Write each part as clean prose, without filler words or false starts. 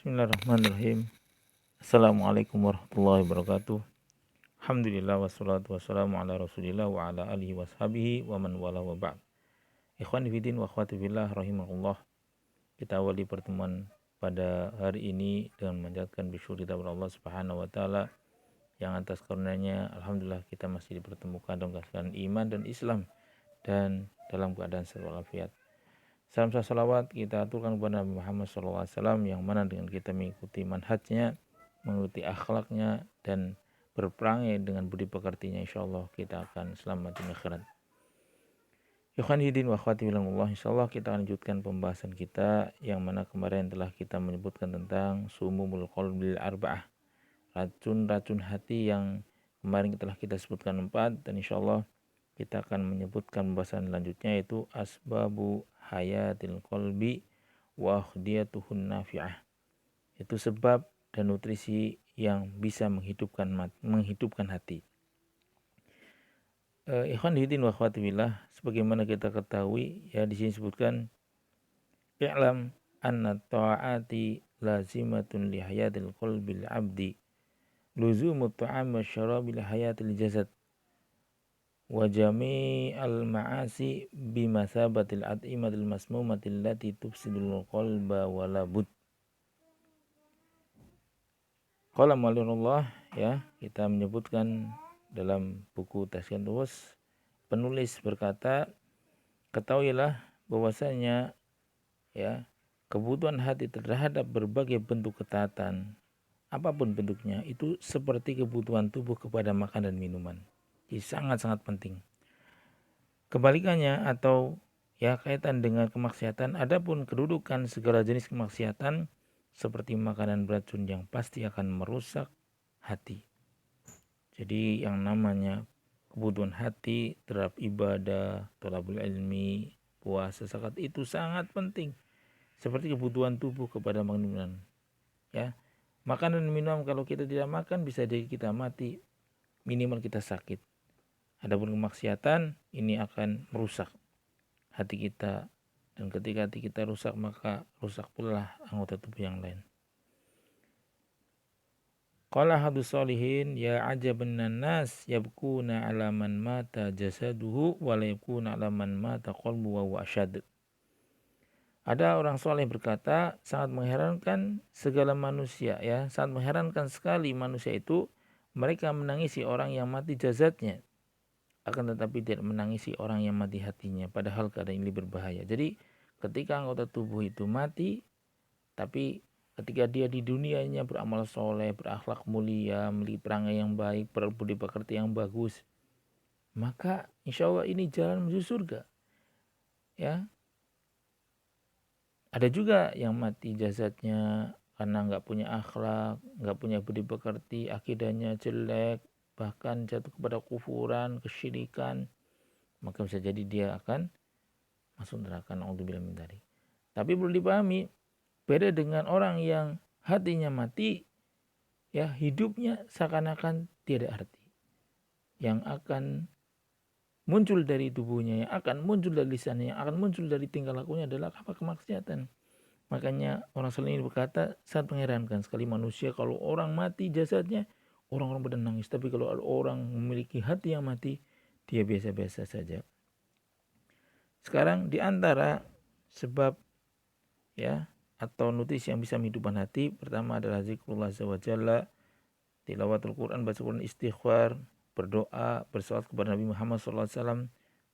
Bismillahirrahmanirrahim. Assalamualaikum warahmatullahi wabarakatuh. Alhamdulillah wassalatu wassalamu ala rasulillah wa ala alihi washabihi wa man wala wa ba'd. Ikhwan fillah wa akhwati fillah rahimahullah. Kita awali pertemuan pada hari ini dengan menjadikan bersyukur kepada Allah Subhanahu wa taala yang atas karunia-Nya alhamdulillah kita masih dipertemukan dalam keadaan iman dan Islam dan dalam keadaan sehat walafiat. Salam salawat kita aturkan kepada Nabi Muhammad SAW yang mana dengan kita mengikuti manhajnya, mengikuti akhlaknya dan berperangai dengan budi pekertinya, insyaallah kita akan selamat di akhirat. Ikhwan hidin wa akhwati fillah, insyaallah kita akan lanjutkan pembahasan kita yang mana kemarin telah kita menyebutkan tentang sumumul qalbil arba'ah, racun-racun hati yang kemarin telah kita sebutkan 4, dan insyaallah kita akan menyebutkan pembahasan selanjutnya yaitu asbabu hayatil qalbi wa akhdiyatuhun nafi'ah. Itu sebab dan nutrisi yang bisa menghidupkan hati. Ikhwan fillah wa akhwati fillah, sebagaimana kita ketahui ya, di sini disebutkan i'lam anna ta'ati lazimatun li hayatil qalbil abdi luzumut ta'am wa syarabil hayatil jasad wa jami'al ma'asi bimasabatil at'imatil masmumatil lati tufsidul qalba walabud. Qala malirullah, ya, kita menyebutkan dalam buku Tazkiyatun Nufus, penulis berkata, ketahuilah bahwasanya ya, kebutuhan hati terhadap berbagai bentuk ketaatan apapun bentuknya itu seperti kebutuhan tubuh kepada makan dan minuman. Jadi sangat-sangat penting. Kebalikannya atau ya kaitan dengan kemaksiatan, adapun kedudukan segala jenis kemaksiatan seperti makanan beracun yang pasti akan merusak hati. Jadi yang namanya kebutuhan hati terhadap ibadah, thalabul ilmi, puasa, zakat itu sangat penting. Seperti kebutuhan tubuh kepada makanan. Ya, makanan dan minum kalau kita tidak makan bisa jadi kita mati, minimal kita sakit. Adapun kemaksiatan ini akan merusak hati kita, dan ketika hati kita rusak maka rusak pula anggota tubuh yang lain. Qala hadus solihin ya ajaban nas yabkuna ala man mata jasaduhu wa la yabkuna ala man mata qalbu wa asyad. Ada orang soleh berkata, sangat mengherankan segala manusia ya, sangat mengherankan sekali manusia itu, mereka menangisi orang yang mati jasadnya, akan tetapi tidak menangisi orang yang mati hatinya, padahal keadaan ini berbahaya. Jadi ketika anggota tubuh itu mati, tapi ketika dia di dunianya beramal soleh, berakhlak mulia, memiliki perangai yang baik, berbudi pekerti yang bagus, maka insya Allah ini jalan menuju surga. Ya, ada juga yang mati jasadnya karena nggak punya akhlak, nggak punya budi pekerti, akidahnya jelek, bahkan jatuh kepada kufuran, kesyirikan, maka bisa jadi dia akan masuk neraka. Na'udzubillah min dzalik. Tapi perlu dipahami, beda dengan orang yang hatinya mati, ya hidupnya seakan-akan tiada arti. Yang akan muncul dari tubuhnya, yang akan muncul dari lisannya, yang akan muncul dari tingkah lakunya adalah apa? Kemaksiatan. Makanya orang saleh ini berkata, sangat mengherankan sekali manusia kalau orang mati jasadnya, orang-orang pada nangis. Tapi kalau orang memiliki hati yang mati, dia biasa-biasa saja. Sekarang di antara sebab ya atau nutrisi yang bisa menghidupkan hati, pertama adalah zikrullah azza wa jalla, tilawatul Quran, baca Quran, istighfar, berdoa, bersalawat kepada Nabi Muhammad SAW,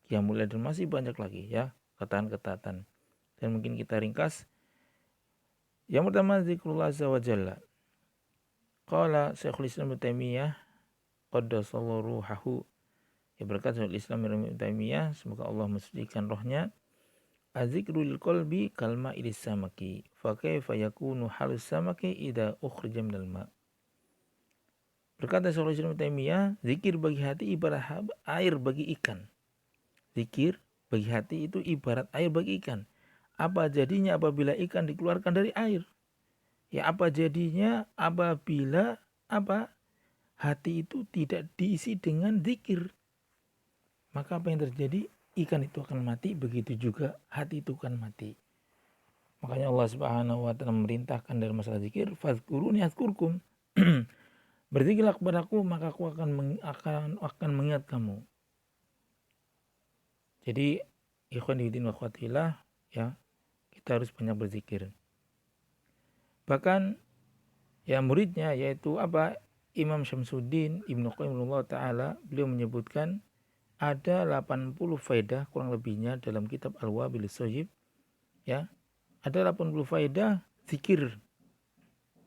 qiyamul lail, dan masih banyak lagi ya ketaatan-ketaatan. Dan mungkin kita ringkas. Yang pertama zikrullah azza wa jalla. Qala Syekhul Islam Ibnu Taimiyah qaddasallahu ruhahu, ya berkata Syekhul Islam Ibnu Taimiyah, semoga Allah mensucikan rohnya, azikrul qalbi kalma ilis samaki fa kaifa yakunu halus samaki idza ukhrija minal ma. Berkata Syekhul Islam Ibnu Taimiyah, zikir bagi hati ibarat air bagi ikan. Zikir bagi hati itu ibarat air bagi ikan. Apa jadinya apabila ikan dikeluarkan dari air? Ya, apa jadinya apabila hati itu tidak diisi dengan zikir? Maka apa yang terjadi? Ikan itu akan mati, begitu juga hati itu akan mati. Makanya Allah Subhanahu wa taala memerintahkan dalam masalah zikir, fazkuruni azkurkum. Berzikirlah kepadaku maka aku akan mengingat kamu. Jadi ikhwan fillah wa akhwatillah, ya, kita harus banyak berzikir. Bahkan ya muridnya yaitu apa? Imam Syamsuddin Ibnu Qayyim taala, beliau menyebutkan ada 80 faedah kurang lebihnya dalam kitab Al-Wabil Shayyib, ya. Ada 80 faedah zikir.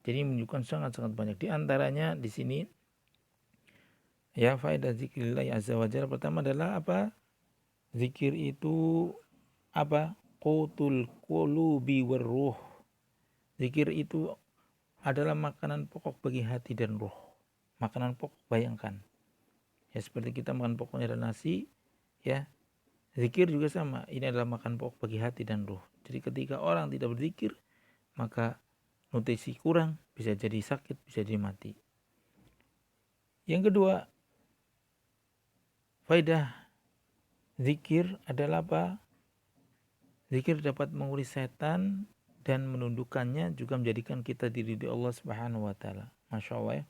Jadi menunjukkan sangat-sangat banyak. Di antaranya di sini ya faedah zikrillah azza wajalla, pertama adalah apa? Zikir itu apa? Qutul qulubi warruh. Zikir itu adalah makanan pokok bagi hati dan roh. Makanan pokok, bayangkan. Ya seperti kita makan pokoknya ada nasi, ya. Zikir juga sama. Ini adalah makan pokok bagi hati dan roh. Jadi ketika orang tidak berzikir, maka nutrisi kurang, bisa jadi sakit, bisa jadi mati. Yang kedua, faedah zikir adalah apa? Zikir dapat mengusir setan dan menundukkannya, juga menjadikan kita diridhoi Allah Subhanahu wa taala. Masya Allah ya.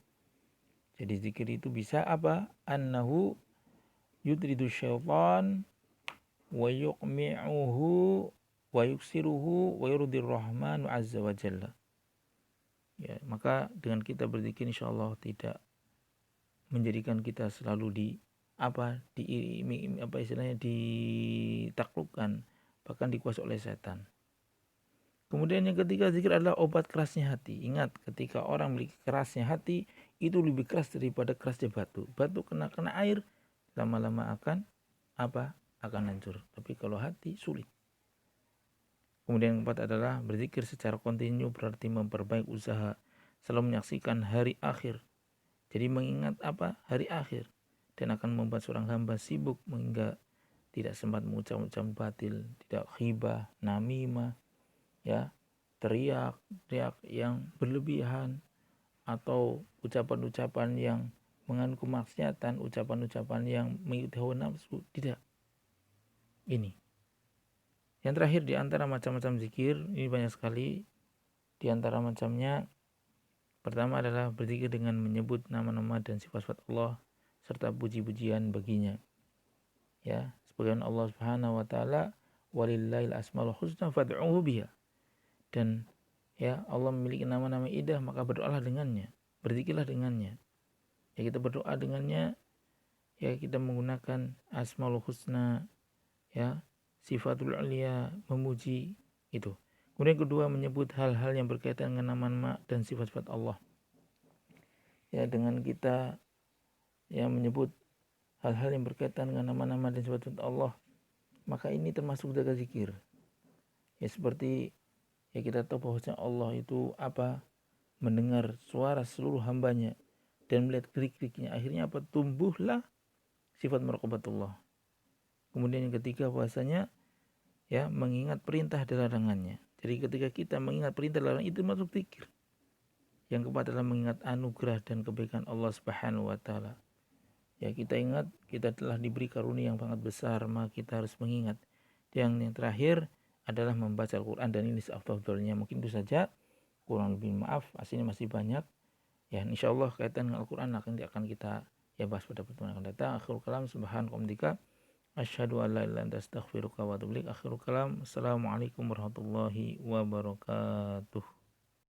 Jadi zikir itu bisa apa? Annahu yudridu syaitan wa yuqmi'uhu wa yuksiruhu wa yurdir rahman azza wa jalla. Ya, maka dengan kita berzikir insyaallah tidak menjadikan kita selalu ditaklukkan, bahkan dikuasai oleh setan. Kemudian yang ketiga, zikir adalah obat kerasnya hati. Ingat, ketika orang memiliki kerasnya hati, itu lebih keras daripada kerasnya batu. Batu kena air, lama-lama akan hancur. Tapi kalau hati sulit. Kemudian yang keempat adalah berzikir secara kontinu, berarti memperbaiki usaha, selalu menyaksikan hari akhir. Jadi mengingat hari akhir, dan akan membuat seorang hamba sibuk hingga tidak sempat mengucap-ucap batil, tidak ghibah, namimah, ya, teriak yang berlebihan, atau ucapan-ucapan yang mengandung kemaksiatan, ucapan-ucapan yang mengikuti hawa nafsu, tidak. Ini. Yang terakhir di antara macam-macam zikir, ini banyak sekali. Di antara macamnya, pertama adalah berzikir dengan menyebut nama-nama dan sifat-sifat Allah serta puji-pujian baginya. Ya, sebagaimana Allah Subhanahu wa taala, walillahil asmaul husna fad'uhu biha. Dan ya, Allah memiliki nama-nama indah, maka berdoalah dengannya, berzikirlah dengannya. Ya, kita berdoa dengannya, ya kita menggunakan asmaul husna, ya, sifatul ulia, memuji itu. Kemudian kedua, menyebut hal-hal yang berkaitan dengan nama-nama dan sifat-sifat Allah. Ya, dengan kita ya menyebut hal-hal yang berkaitan dengan nama-nama dan sifat-sifat Allah, maka ini termasuk jaga zikir. Ya seperti ya kita tahu bahwa Allah itu mendengar suara seluruh hambanya dan melihat gerik-geriknya. Akhirnya tumbuhlah sifat muraqabatullah. Kemudian yang ketiga, bahwasanya ya mengingat perintah dan larangannya. Jadi ketika kita mengingat perintah dan larangan, itu masuk zikir. Yang keempat adalah mengingat anugerah dan kebaikan Allah Subhanahu wa taala. Ya kita ingat kita telah diberi karunia yang sangat besar, maka kita harus mengingat. Yang terakhir adalah membaca Al-Quran, dan ini seafdalnya. Mungkin itu saja, kurang lebih maaf, aslinya masih banyak. Ya insyaallah kaitan dengan Al-Quran akan kita bahas pada pertemuan akan datang. Akhirul kalam, subhanallahi asyhadu an la ilaha illa anta astaghfiruka wa atubu ilaik. Akhirul kalam, assalamualaikum warahmatullahi wabarakatuh.